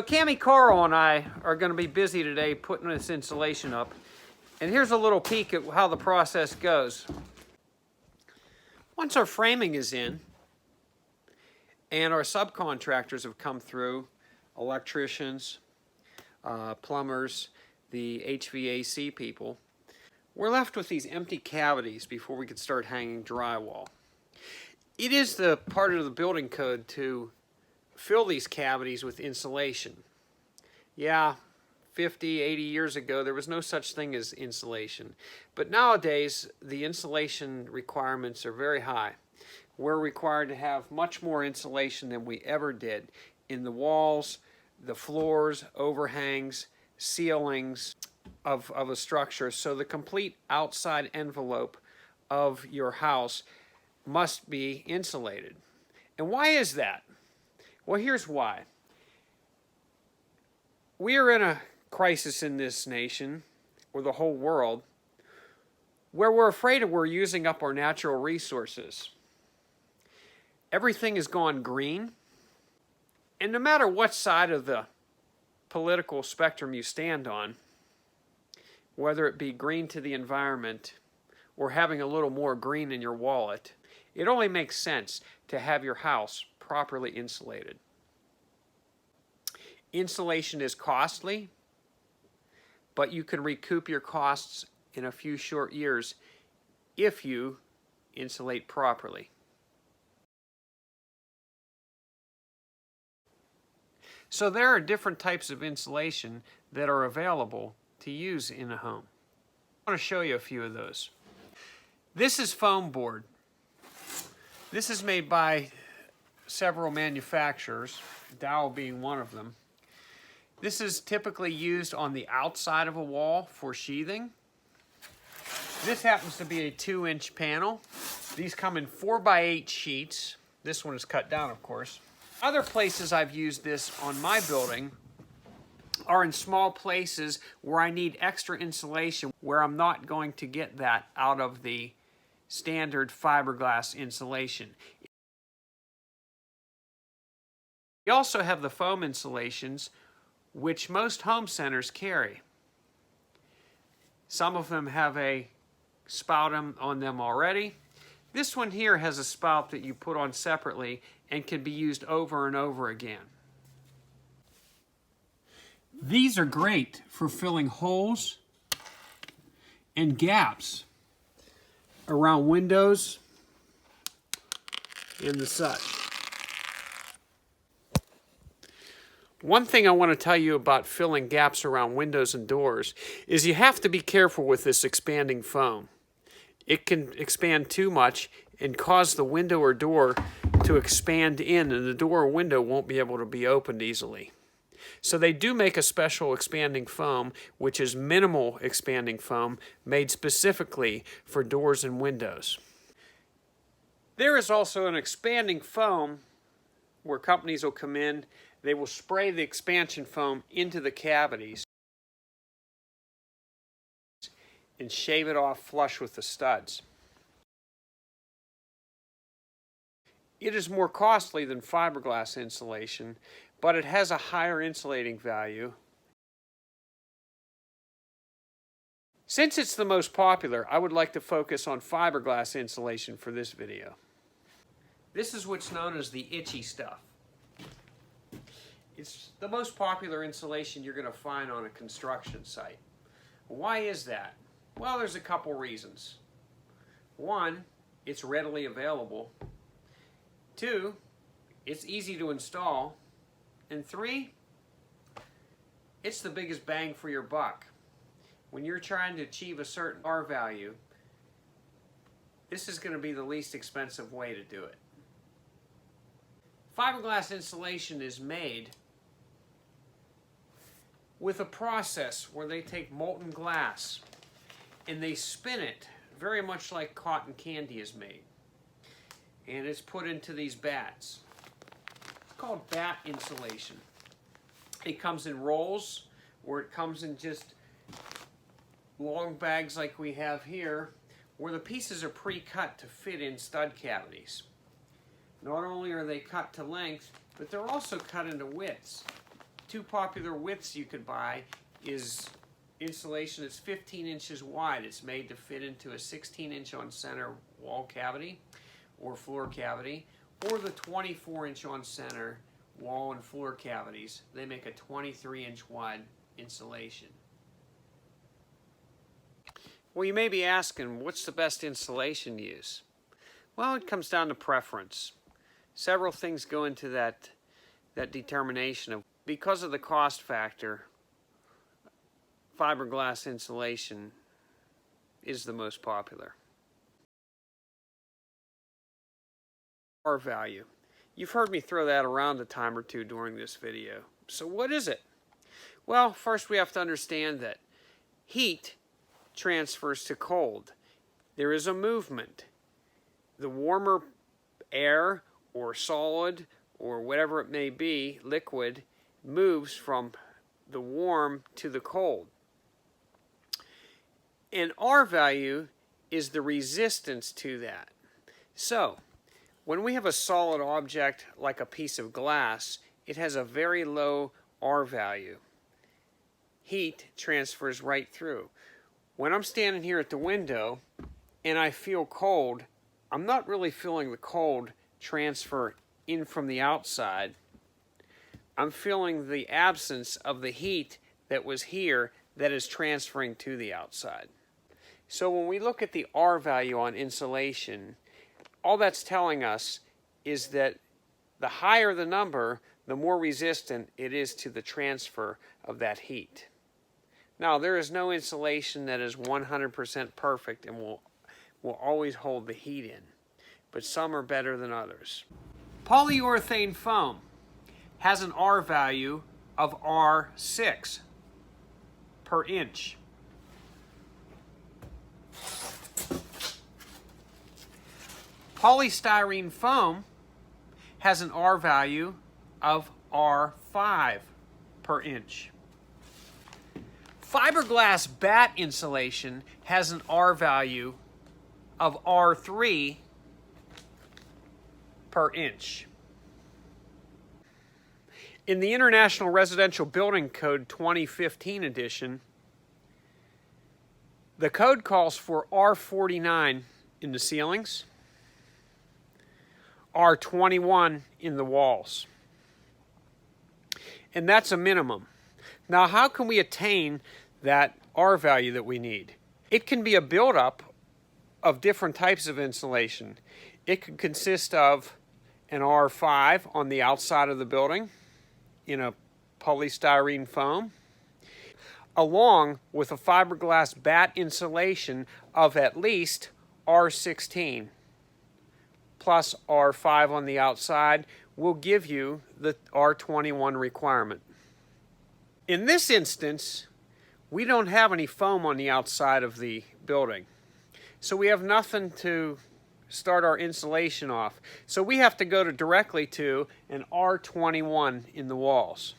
So Cami Carl and I are going to be busy today putting this insulation up. And here's a little peek at how the process goes. Once our framing is in and our subcontractors have come through, electricians, plumbers, the HVAC people, we're left with these empty cavities before we could start hanging drywall. It is the part of the building code to fill these cavities with insulation. Yeah, 50, 80 years ago, there was no such thing as insulation. But nowadays, the insulation requirements are very high. We're required to have much more insulation than we ever did in the walls, the floors, overhangs, ceilings of a structure. So the complete outside envelope of your house must be insulated. And why is that? Well, here's why. We are in a crisis in this nation, or the whole world, where we're afraid we're using up our natural resources. Everything has gone green, and no matter what side of the political spectrum you stand on, whether it be green to the environment or having a little more green in your wallet, it only makes sense to have your house properly insulated. Insulation is costly, but you can recoup your costs in a few short years if you insulate properly. So there are different types of insulation that are available to use in a home. I want to show you a few of those. This is foam board. This is made by several manufacturers, Dow being one of them. This is typically used on the outside of a wall for sheathing. This happens to be a 2-inch panel. These come in 4x8 sheets. This one is cut down, of course. Other places I've used this on my building are in small places where I need extra insulation, where I'm not going to get that out of the standard fiberglass insulation. We also have the foam insulations, which most home centers carry. Some of them have a spout on them already. This one here has a spout that you put on separately and can be used over and over again. These are great for filling holes and gaps around windows and the such. One thing I want to tell you about filling gaps around windows and doors is you have to be careful with this expanding foam. It can expand too much and cause the window or door to expand in, and the door or window won't be able to be opened easily. So they do make a special expanding foam, which is minimal expanding foam, made specifically for doors and windows. There is also an expanding foam where companies will come in. They will spray the expansion foam into the cavities and shave it off flush with the studs. It is more costly than fiberglass insulation, but it has a higher insulating value. Since it's the most popular, I would like to focus on fiberglass insulation for this video. This is what's known as the itchy stuff. It's the most popular insulation you're going to find on a construction site. Why is that? Well, there's a couple reasons. One, it's readily available. Two, it's easy to install. And three, it's the biggest bang for your buck. When you're trying to achieve a certain R value, this is going to be the least expensive way to do it. Fiberglass insulation is made with a process where they take molten glass and they spin it very much like cotton candy is made. And it's put into these bats. It's called bat insulation. It comes in rolls, or it comes in just long bags like we have here, where the pieces are pre-cut to fit in stud cavities. Not only are they cut to length, but they're also cut into widths two popular widths you could buy is insulation that's 15 inches wide. It's made to fit into a 16-inch on center wall cavity or floor cavity, or the 24-inch on center wall and floor cavities. They make a 23-inch wide insulation. Well, you may be asking, what's the best insulation to use? Well, it comes down to preference. Several things go into that determination of, because of the cost factor, fiberglass insulation is the most popular. R value. You've heard me throw that around a time or two during this video. So what is it? Well, first we have to understand that heat transfers to cold. There is a movement. The warmer air or solid or whatever it may be, liquid, moves from the warm to the cold. And R value is the resistance to that. So, when we have a solid object like a piece of glass, it has a very low R value. Heat transfers right through. When I'm standing here at the window and I feel cold, I'm not really feeling the cold transfer in from the outside. I'm feeling the absence of the heat that was here that is transferring to the outside. So when we look at the R value on insulation, all that's telling us is that the higher the number, the more resistant it is to the transfer of that heat. Now, there is no insulation that is 100% perfect and will always hold the heat in, but some are better than others. Polyurethane foam has an R value of R6 per inch. Polystyrene foam has an R value of R5 per inch. Fiberglass batt insulation has an R value of R3 per inch. In the International Residential Building Code 2015 edition, the code calls for R49 in the ceilings, R21 in the walls. And that's a minimum. Now, how can we attain that R value that we need? It can be a buildup of different types of insulation. It could consist of an R5 on the outside of the building in a polystyrene foam, along with a fiberglass batt insulation of at least R16 plus R5 on the outside will give you the R21 requirement. In this instance, we don't have any foam on the outside of the building, so we have nothing to start our insulation off. So we have to go directly to an R21 in the walls.